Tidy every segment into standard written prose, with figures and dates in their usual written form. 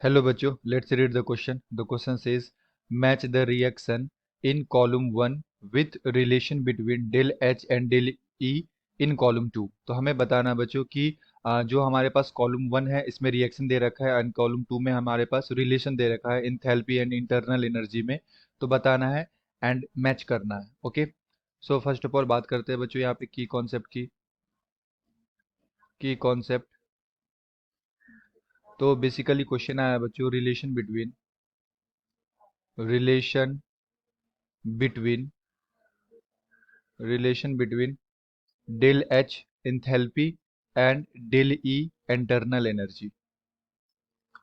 Hello बच्चों, let's read the question. The question says match the reaction in column 1 with relation between del H and del E in column 2. तो हमें बताना है बच्चों कि जो हमारे पास कॉलम 1 है इसमें रिएक्शन दे रखा है एंड कॉलम 2 में हमारे पास रिलेशन दे रखा है इंथैल्पी एंड इंटरनल एनर्जी में। तो बताना है एंड मैच करना है। Okay, so first of all बात करते हैं बच्चों यहाँ पे की कॉन्सेप्ट। तो बेसिकली क्वेश्चन आया है बच्चों relation between relation between del H enthalpy and del E internal energy.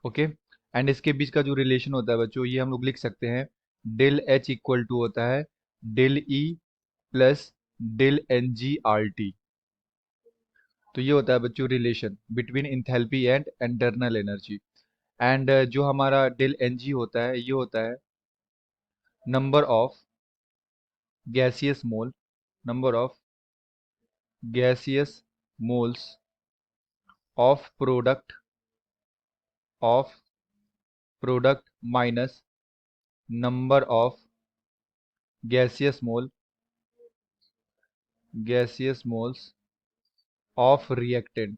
Okay, and इसके बीच का जो रिलेशन होता है बच्चों ये हम लोग लिख सकते हैं डेल एच इक्वल टू होता है del E plus del n g R T. तो ये होता है बच्चों relation between enthalpy and internal energy. And जो हमारा डेल एन जी होता है ये होता है number of gaseous mole number of gaseous moles of product minus number of gaseous mole gaseous moles of reactant.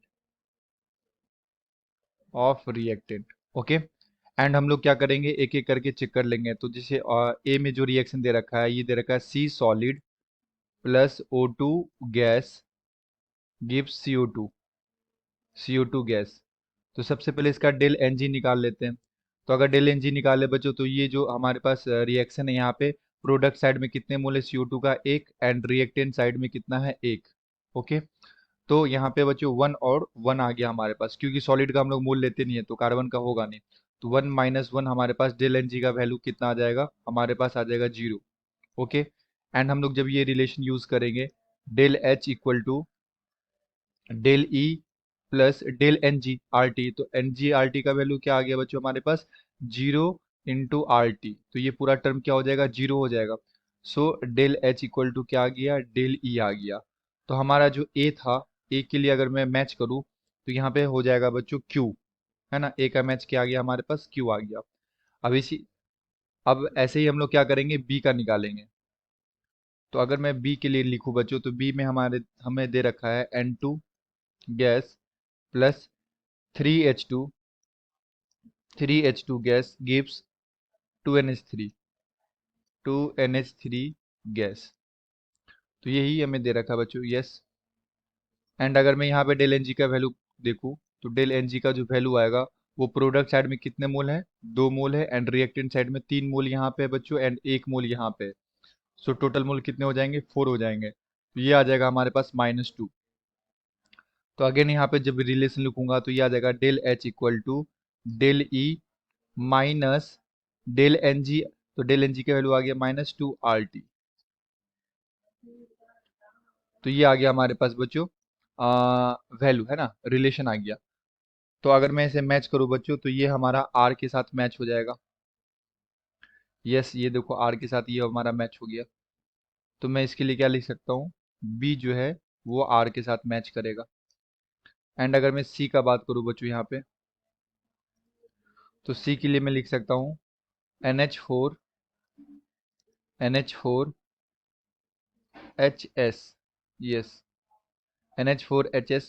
Okay, and हम लोग क्या करेंगे एक एक करके चेक कर लेंगे। तो जैसे ए में जो रिएक्शन दे रखा है ये दे रखा है C solid plus O two gas gives CO2 gas. तो सबसे पहले इसका डेल एन जी निकाल लेते हैं। तो अगर डेल एन जी निकाले बच्चों तो ये जो हमारे पास रिएक्शन है यहाँ पे प्रोडक्ट साइड में कितने मोल है CO2 का एक एंड रिएक्टेंट साइड में कितना है एक। ओके, तो यहाँ पे बच्चों वन और वन आ गया हमारे पास क्योंकि सॉलिड का हम लोग मोल लेते नहीं है तो कार्बन का होगा नहीं। तो वन माइनस वन हमारे पास डेल एन जी का वैल्यू कितना आ जाएगा हमारे पास आ जाएगा 0। ओके, एंड हम लोग जब ये रिलेशन यूज करेंगे del H equal to del E plus del n g R T. तो एन जी आर टी का वैल्यू क्या आ गया बच्चों हमारे पास 0 × RT। तो ये पूरा टर्म क्या हो जाएगा 0 हो जाएगा। So del H equal to क्या आ गया डेल ई आ गया। तो हमारा जो ए था ए के लिए अगर मैं मैच करूँ तो यहाँ पे हो जाएगा बच्चों क्यू, है ना। ए का मैच क्या आ गया हमारे पास क्यू आ गया। अब इसी अब ऐसे ही हम लोग क्या करेंगे बी का निकालेंगे। तो अगर मैं बी के लिए लिखूं बच्चों तो बी में हमें दे रखा है N2 gas plus 3H2 3H2 gas gives 2NH3 2NH3 gas. तो यही हमें दे रखा है बच्चों यस। एंड अगर मैं यहाँ पे डेल एन जी का वैल्यू देखूँ तो डेल एन जी का जो वैल्यू आएगा वो प्रोडक्ट साइड में कितने मोल है 2 मोल है एंड रिएक्टेंट साइड में 3 मोल यहाँ पे है बच्चों एंड 1 मोल यहाँ पे है। सो टोटल मोल कितने हो जाएंगे 4 हो जाएंगे। तो ये आ जाएगा हमारे पास -2। तो अगेन यहाँ पे जब रिलेशन लिखूंगा तो ये आ जाएगा del H equal to del E minus del n g. तो डेल एन जी का वैल्यू आ गया -2 RT। तो ये आ गया हमारे पास बच्चों वैल्यू, है ना, रिलेशन आ गया। तो अगर मैं इसे मैच करूं बच्चों तो ये हमारा आर के साथ मैच हो जाएगा। यस, ये देखो आर के साथ ये हमारा मैच हो गया। तो मैं इसके लिए क्या लिख सकता हूँ बी जो है वो आर के साथ मैच करेगा। एंड अगर मैं सी का बात करूं बच्चों यहाँ पे तो सी के लिए मैं लिख सकता हूँ NH4 HS। Yes, NH4 HS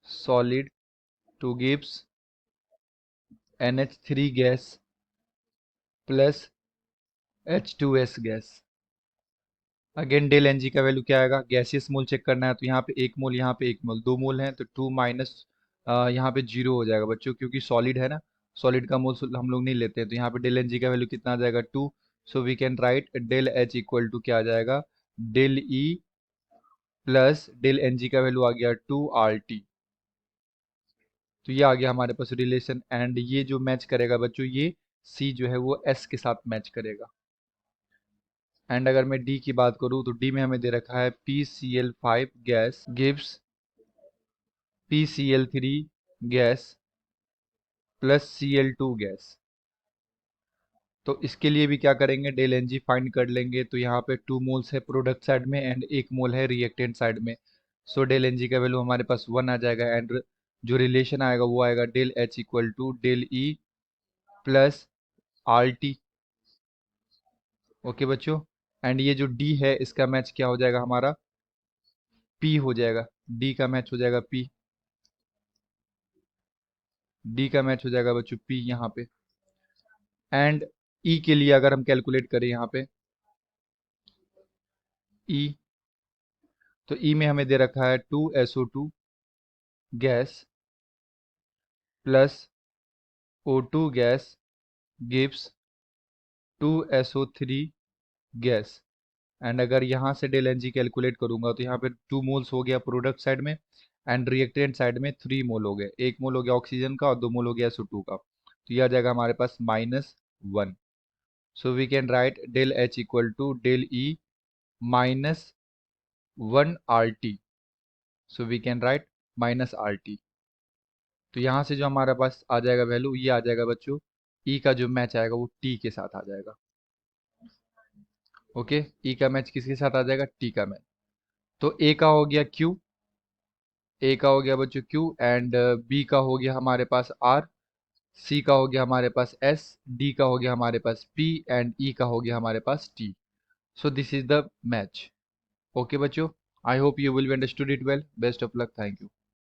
solid to gives NH3 gas plus H2S gas. Again del n g का वैल्यू क्या आएगा गैसियस मोल चेक करना है तो यहाँ पे 1 मोल यहाँ पे 1 मोल 2 मोल है तो 2 माइनस यहाँ पे 0 हो जाएगा बच्चों क्योंकि सॉलिड है ना। सॉलिड का मोल हम लोग नहीं लेते हैं तो यहाँ पे डेल एन जी का वैल्यू कितना आ जाएगा 2। So we can write del H equal to क्या आ जाएगा del E plus del n g का वैल्यू आ गया 2 RT। तो ये आ गया हमारे पास रिलेशन एंड ये जो मैच करेगा बच्चों ये सी जो है वो एस के साथ मैच करेगा। एंड अगर मैं डी की बात करूँ तो डी में हमें दे रखा है PCl5 gas gives PCl3 gas plus Cl2 gas. तो इसके लिए भी क्या करेंगे डेल एन जी फाइंड कर लेंगे। तो यहाँ पे 2 मोल्स है प्रोडक्ट साइड में एंड 1 मोल है रिएक्टेंट साइड में। सो डेल एन जी का वैल्यू हमारे पास 1 आ जाएगा एंड जो रिलेशन आएगा वो आएगा del H equal to del E plus R T. Okay बच्चों, एंड ये जो डी है इसका मैच क्या हो जाएगा हमारा, पी हो जाएगा। डी का मैच हो जाएगा पी, डी का मैच हो जाएगा बच्चों पी यहाँ पे। एंड ई के लिए अगर हम कैलकुलेट करें यहाँ पे ई, तो ई में हमें दे रखा है 2SO2 gas plus O2 gas gives 2SO3 gas. And अगर यहाँ से डेल एन जी कैलकुलेट करूंगा तो यहाँ पे 2 मोल्स हो गया प्रोडक्ट साइड में, एंड रिएक्टेंट साइड में 3 मोल हो गए। 1 मोल हो गया ऑक्सीजन का और 2 मोल हो गया SO2 का। तो यह आ जाएगा हमारे पास -1। So we can write del H equal to del E -1 RT। So we can write -RT। तो यहाँ से जो हमारे पास आ जाएगा वैल्यू, ये आ जाएगा बच्चों ई का जो मैच आएगा वो टी के साथ आ जाएगा। ओके, ई का मैच किसके साथ आ जाएगा, टी का मैच। तो ए का हो गया क्यू, ए का हो गया बच्चों क्यू, एंड बी का हो गया हमारे पास आर, सी का हो गया हमारे पास एस, डी का हो गया हमारे पास पी, एंड ई का हो गया हमारे पास T. So this is the match. Okay बच्चों, I hope you will be understood it well. Best of luck, thank you.